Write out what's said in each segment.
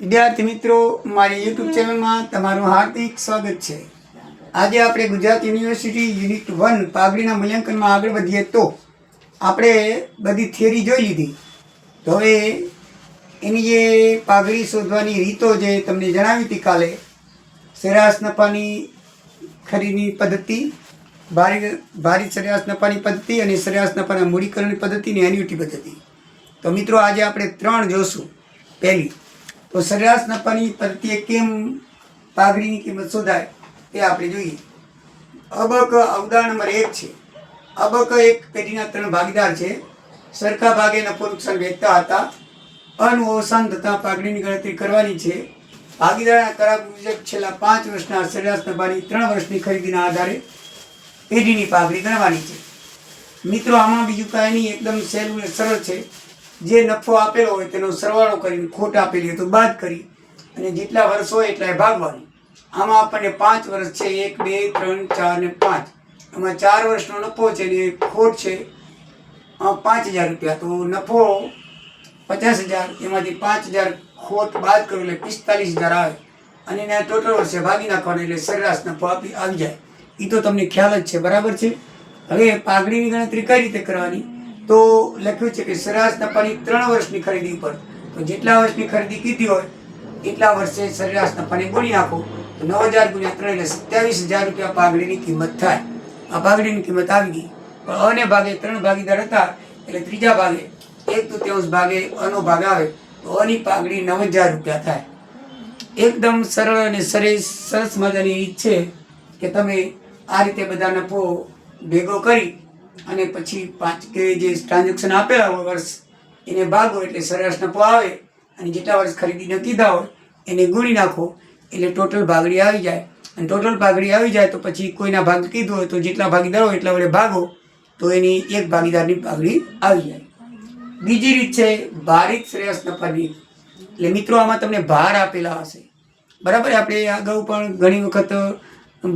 વિદ્યાર્થી મિત્રો, મારી યુટ્યુબ ચેનલમાં તમારું હાર્દિક સ્વાગત છે। આજે આપણે ગુજરાત યુનિવર્સિટી યુનિટ 1 પાઘડીના મૂલ્યાંકનમાં આગળ વધીએ તો આપણે બધી થિયરી જોઈ લીધી। તો હવે એની જે પાઘડી શોધવાની રીતો જે તમને જણાવી હતી કાલે, સરેરાશ નફાની ખરીદની પદ્ધતિ, ભારિત સરેરાશ નફાની પદ્ધતિ અને સરેરાશ નફાના મૂડીકરણની પદ્ધતિ અને એન્યુટી પદ્ધતિ। તો મિત્રો આજે આપણે 3 જોશું। પહેલી તો સરેરાશ નફાની પદ્ધતિએ કેમ પાઘડીની કિંમત શોધાય તે આપણે જોઈએ। અબક ઉદાહરણ નંબર 1 છે। અબક એક પેઢીના 3 ભાગીદાર છે। સરખા ભાગે નફો નુકસાન વહેંચતા હતા। અનું અવસાન થતાં પાઘડીની ગણતરી કરવાની છે। ભાગીદારના કરાર મુજબ છેલ્લા 5 વર્ષના સરેરાશ નફાની 3 વર્ષની ખરીદીના આધારે પેઢીની પાઘડી ગણવાની છે। મિત્રો આમાં બીજું કાંઈ નહીં, એકદમ સહેલું અને સરળ છે। જે નફો આપેલો હોય તેનો સરવાળો કરીને ખોટ આપેલી હોય તો બાદ કરી અને જેટલા વર્ષ હોય એટલા ભાગવાની। આમાં આપણને 5 વર્ષ છે, 1 2 3 4 ને 5, આમાં 4 વર્ષનો નફો છે ને ખોટ છે 5000 રૂપિયા। તો નફો 50000, એમાંથી 5000 ખોટ બાદ કરો એટલે 45000 આવે અને એના ટોટલ વર્ષે ભાગી નાખવાનું એટલે સરેરાશ નફો આવી જાય। એ તો તમને ખ્યાલ જ છે, બરાબર છે। હવે પાઘડીની ગણતરી કઈ રીતે કરવાની, તો લખ્યું છે કે સરેરાશ નફાની 3 વર્ષની ખરીદી પર, તો જેટલા વર્ષની ખરીદી કીધી હોય એટલા વર્ષે સરેરાશ નફાને ગુણી નાખો તો 9000 ગુણ્યા 3 એટલે 27000 રૂપિયા પાઘડીની કિંમત થાય। આ પાઘડીની કિંમત આવી ગઈ। પણ અને ભાગે 3 ભાગીદાર હતા એટલે ત્રીજા ભાગે 1/3 ભાગે અનો ભાગ આવે તો અની પાઘડી 9000 રૂપિયા થાય। એકદમ સરળ અને સરસ મજાની રીત છે કે તમે આ રીતે બધા નફો ભેગો કરી અને પછી 5 કે જે ટ્રાન્ઝેક્શન આપેલા હોય વર્ષ એને ભાગો એટલે સરેરાશ નફો આવે અને જેટલા વર્ષ ખરીદીને કીધા હોય એને ગુણી નાખો એટલે ટોટલ ભાગડી આવી જાય। અને ટોટલ ભાગડી આવી જાય તો પછી કોઈના ભાગ કીધું હોય તો જેટલા ભાગીદાર હોય એટલા વડે ભાગો તો એની એક ભાગીદારની ભાગડી આવી જાય। બીજી રીત છે ભારિત સરેરાશ નફાની। એટલે મિત્રો આમાં તમને ભાર આપેલા હશે, બરાબર। આપણે અગાઉ પણ ઘણી વખત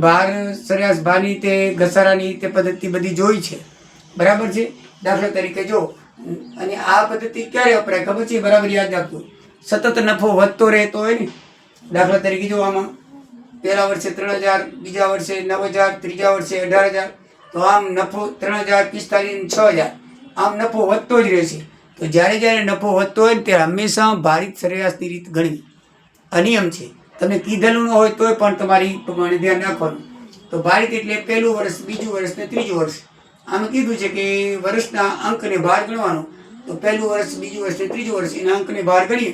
ભાર સરેરાશ ભારની રીતે ઘસારાની રીતે પદ્ધતિ બધી જોઈ છે, બરાબર છે। દાખલા તરીકે જો, અને આ પદ્ધતિ ક્યારે વપરાય ખબર છે, બરાબર યાદ રાખજો। સતત નફો વધતો રહેતો હોય ને, દાખલા તરીકે જો આમાં પહેલા વર્ષે 3000, બીજા વર્ષે 9000, ત્રીજા વર્ષે 18000, તો આમ નફો 3000, 45, 6000, આમ નફો વધતો જ રહેશે। તો જ્યારે નફો વધતો હોય ને ત્યારે હંમેશા ભારિત સરેરાશની રીત ગણવી અનિયમ છે। તમને કીધેલું ન હોય તોય પણ તમારી પ્રમાણે ધ્યાન રાખવાનું। તો ભારિત એટલે પહેલું વર્ષ, બીજું વર્ષ ને ત્રીજું વર્ષ। આમ કીધું છે કે વર્ષના અંકને ભાર ગણવાનો, તો પહેલું વર્ષ, બીજું વર્ષ ને ત્રીજું વર્ષ એના અંકને ભાર ગણીએ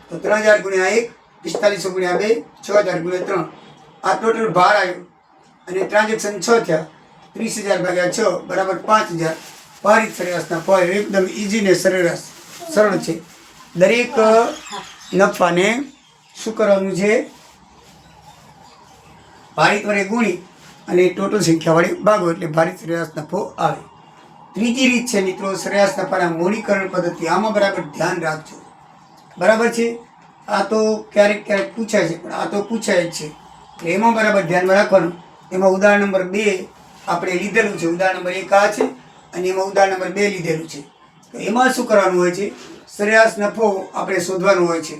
તો 3000 ગુણ્યા 1, 4500 ગુણ્યા 2, 6000 ગુણ્યા 3, આ ટોટલ ભાર આવ્યો અને ટ્રાન્ઝેક્શન 6 થયા, 30000 ભાગ્યા 6 બરાબર 5000 ભારિત સરેરાશના ફળ। એકદમ ઇઝી ને સરળ છે। દરેક નફાને શું કરવાનું છે, ભારિત વડે ગુણી અને ટોટલ સંખ્યા વડે ભાગો એટલે ભારિત સરેરાશ નફો આવે। ત્રીજી રીત છે મિત્રો સરેરાશ નફાના મૂડીકરણ પદ્ધતિ। આમાં બરાબર ધ્યાન રાખજો, બરાબર છે। આ તો ક્યારેક પૂછાય છે, પણ આ તો પૂછાય જ છે એટલે એમાં બરાબર ધ્યાનમાં રાખવાનું। એમાં ઉદાહરણ નંબર 2 આપણે લીધેલું છે, ઉદાહરણ નંબર 1 આ છે અને એમાં ઉદાહરણ નંબર 2 લીધેલું છે। તો એમાં શું કરવાનું હોય છે, સરેરાશ નફો આપણે શોધવાનો હોય છે।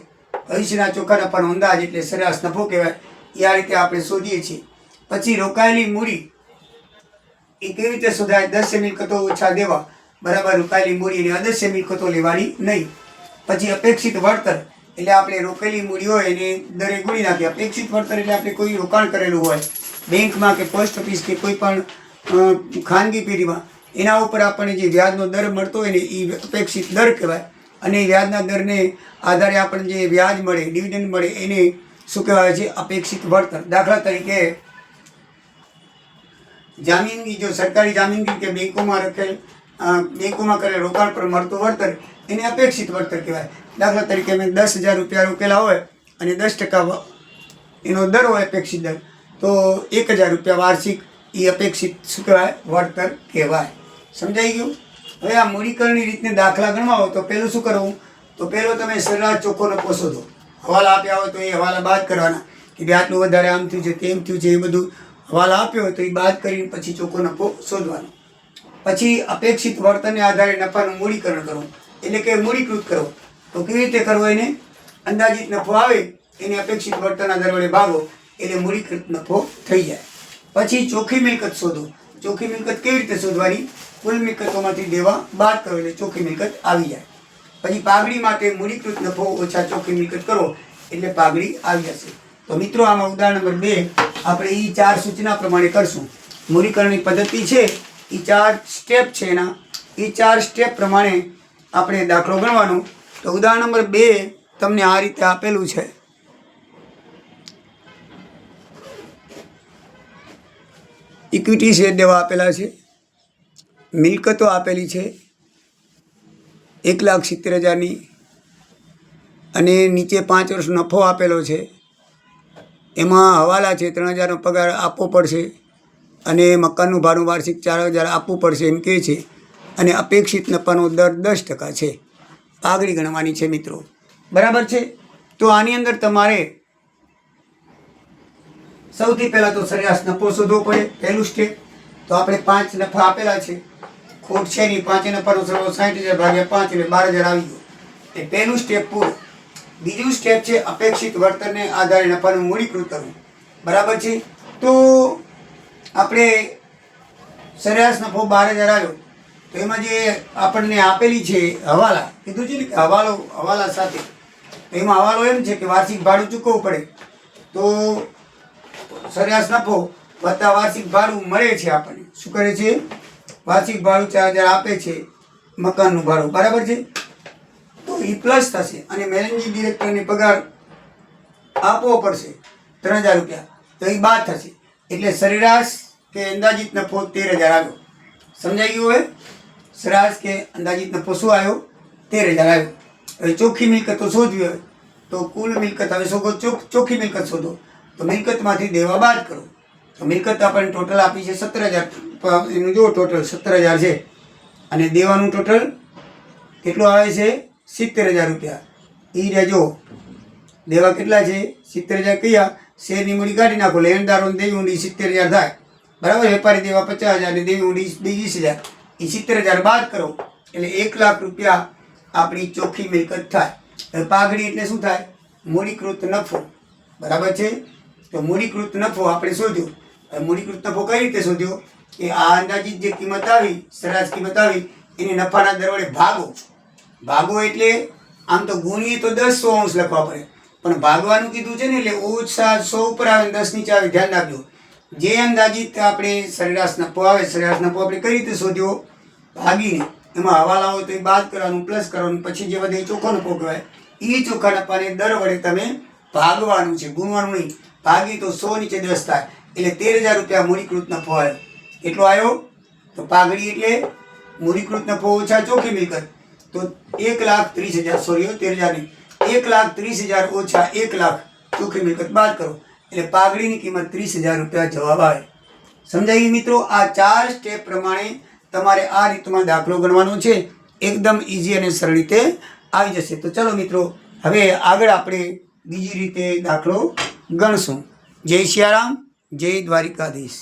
ભવિષ્યના ચોખ્ખા નફાનો અંદાજ એટલે સરેરાશ નફો કહેવાય। એ આ રીતે આપણે શોધીએ છીએ। પછી રોકાયેલી મૂડી એ કેવી રીતે શોધાય, 10 મિલકતો ઓછા દેવા બરાબર રોકાયેલી મૂડી અને અદસ્ય મિલકતો લેવાની નહીં। પછી અપેક્ષિત વળતર એટલે આપણે રોકેલી મૂડી હોય એને દરે ગુણી નાખીએ। અપેક્ષિત વળતર એટલે આપણે કોઈ રોકાણ કરેલું હોય બેંકમાં કે પોસ્ટ ઓફિસ કે કોઈ પણ ખાનગી પેઢીમાં, એના ઉપર આપણને જે વ્યાજનો દર મળતો હોય ને એ અપેક્ષિત દર કહેવાય। અને વ્યાજના દરને આધારે આપણને જે વ્યાજ મળે, ડિવિડન્ડ મળે એને શું કહેવાય છે, અપેક્ષિત વળતર। દાખલા તરીકે જામીનગી, જો સરકારી જામીનગી કે બેંકોમાં કરેલ રોકાણ પર મળતું વળતર એને અપેક્ષિત વળતર કહેવાય। દાખલા તરીકે મેં 10000 રૂપિયા રોકેલા હોય અને 10% એનો દર હોય અપેક્ષિત દર, તો 1000 રૂપિયા વાર્ષિક એ અપેક્ષિત શું કહેવાય, વળતર કહેવાય। સમજાઈ ગયું? હવે આ મૂડીકરણની રીતને દાખલા ગણવા હોય તો પહેલું શું કરવું, તો પહેલો તમે સરેરાશ ચોખ્ખો નફો શોધો। હવાલા આપ્યા હોય તો એ હવાલા બાદ કરવાના કે ભાઈ આટલું વધારે આમ થયું છે તેમ થયું છે, એ બધું હવાલા આપ્યો હોય તો એ બાદ કરીને પછી ચોખ્ખો નફો શોધવાનો। પછી અપેક્ષિત વળતરને આધારે નફાનું મૂડીકરણ કરવું એટલે કે મૂડીકૃત કરવું। તો કેવી રીતે કરવું એને, અંદાજિત નફો આવે એને અપેક્ષિત વળતરના દર વડે ભાગો એટલે મૂડીકૃત નફો થઈ જાય. પછી ચોખ્ખી મિલકત શોધો. ચોખ્ખી મિલકત કેવી રીતે શોધવાની? કુલ મિલકતોમાંથી દેવા બાદ કરો એટલે ચોખ્ખી મિલકત આવી જાય. પછી પાઘડી માટે મૂડીકૃત નફો ઓછા ચોખ્ખી મિલકત કરો એટલે પાઘડી આવી જશે. તો મિત્રો આમાં ઉદાહરણ નંબર 2 આપણે એ 4 સૂચના પ્રમાણે કરશું. મૂડીકરણની પદ્ધતિ છે એ 4 સ્ટેપ છે એના, એ 4 સ્ટેપ પ્રમાણે આપણે દાખલો ગણવાનો. તો ઉદાહરણ નંબર 2 તમને આ રીતે આપેલું છે. ઇક્વિટી શેર દેવા આપેલા છે, મિલકતો આપેલી છે 1,70,000ની, અને નીચે 5 વર્ષ નફો આપેલો છે. એમાં હવાલા છે 3,000નો પગાર આપવો પડશે, અને મકાનનું ભાડું વાર્ષિક 4,000 આપવું પડશે એમ કહે છે. અને અપેક્ષિત નફાનો દર 10% છે. પાઘડી ગણવાની છે મિત્રો, બરાબર છે. તો આની અંદર તમારે સૌથી પહેલાં તો સરેરાશ નફો શોધવો પડે, પહેલું સ્ટેપ. તો આપણે 5 નફા આપેલા છે, ખોટ છે નહીં, 5 નફાનો સરવાળો 60,000 ભાગ્યા 5 એટલે 12,000 આવી ગયો. એ પહેલું સ્ટેપ પૂરું. બીજું સ્ટેપ છે અપેક્ષિત વળતરને આધારે નફાનું મૂડીકૃત કરવું, બરાબર છે. તો આપણે સરેરાશ નફો 12,000 આવ્યો, તો એમાં જે આપણને આપેલી છે હવાલા, કીધું છે ને કે હવાલા સાથે, તો એમાં હવાલો એમ છે કે વાર્ષિક ભાડું ચૂકવવું પડે. તો સરેરાશ નફો વત્તા વાર્ષિક ભાડું મળે છે આપણને. શું કરે છે? વાર્ષિક ભાડું 4,000 આપે છે, મકાનનું ભાડું, બરાબર છે. તો એ પ્લસ થશે, અને મેનેજિંગ ડિરેક્ટરને પગાર આપવો પડશે 3,000 રૂપિયા, તો એ બાદ થશે. એટલે સરેરાશ કે અંદાજિત નફો 13,000 આવ્યો. સમજાઈ ગયું? હવે સરેરાશ કે અંદાજિત નફો શું આવ્યો? 13,000 આવ્યો. હવે ચોખ્ખી મિલકતો શોધવી હોય તો કુલ મિલકત, હવે ચોખ્ખી મિલકત શોધો. તો મિલકતમાંથી દેવા બાદ કરો. તો મિલકત આપણને ટોટલ આપી છે 17,000. એનું જો ટોટલ 17,000 છે, અને દેવાનું ટોટલ કેટલું આવે છે? 70,000 રૂપિયા. એ રહેજો દેવા કેટલા છે? 70,000 કયા? શેરની મૂડી કાઢી નાખો, લેણદારોને દેવી ઊંડી 70,000 થાય, બરાબર. વેપારી દેવા 50,000 અને દેવી ઊંડી 20,000. એ 70,000 બાદ કરો એટલે 1,00,000 રૂપિયા આપણી ચોખ્ખી મિલકત થાય. હવે પાઘડી એટલે શું થાય? મૂડીકૃત નફો, બરાબર છે. તો મૂડીકૃત નફો આપણે શોધ્યો. હવે મૂડીકૃત નફો કઈ રીતે શોધ્યો? કે આ અંદાજિત જે કિંમત આવી, સરેરાશ કિંમત આવી, એને નફાના દર વડે ભાગો. ભાગો એટલે આમ તો ગુણીએ તો 10 100 લખવા પડે, પણ ભાગવાનું કીધું છે ને એટલે ઓછા 100 ઉપર આવે, 10 નીચે આવે. ધ્યાન રાખજો. જે અંદાજિત આપણે સરેરાશ નફો આવે, સરેરાશ નફો આપણે કઈ રીતે શોધ્યો? ભાગીને. એમાં હવાલા હોય તો એ બાદ કરવાનું, પ્લસ કરવાનું, પછી જે વધે એ ચોખ્ખો નફો કહેવાય. એ ચોખ્ખા નફાને દર વડે તમે ભાગવાનું છે, ગુણવાનું નહીં. ભાગી તો 100 નીચે 10 થાય, એટલે 13,000 રૂપિયા મૂડીકૃત નફો આવ્યો. કેટલો આવ્યો? તો પાઘડી એટલે મૂડીકૃત નફો ઓછા ચોખ્ખી મિલકત. તો 1,30,000, સોરી 13,000 નહીં, 1,30,000 ઓછા 1,00,000 ચોખ્ખી મિલકત બાદ કરો એટલે પાઘડીની કિંમત 30,000 રૂપિયા જવાબ આવે. સમજાય મિત્રો? આ 4 સ્ટેપ પ્રમાણે તમારે આ રીતમાં દાખલો ગણવાનો છે. એકદમ ઇઝી અને સરળ રીતે આવી જશે. તો ચલો મિત્રો, હવે આગળ આપણે બીજી રીતે દાખલો ગણશું. જય સિયારામ, જય દ્વારિકાધીશ.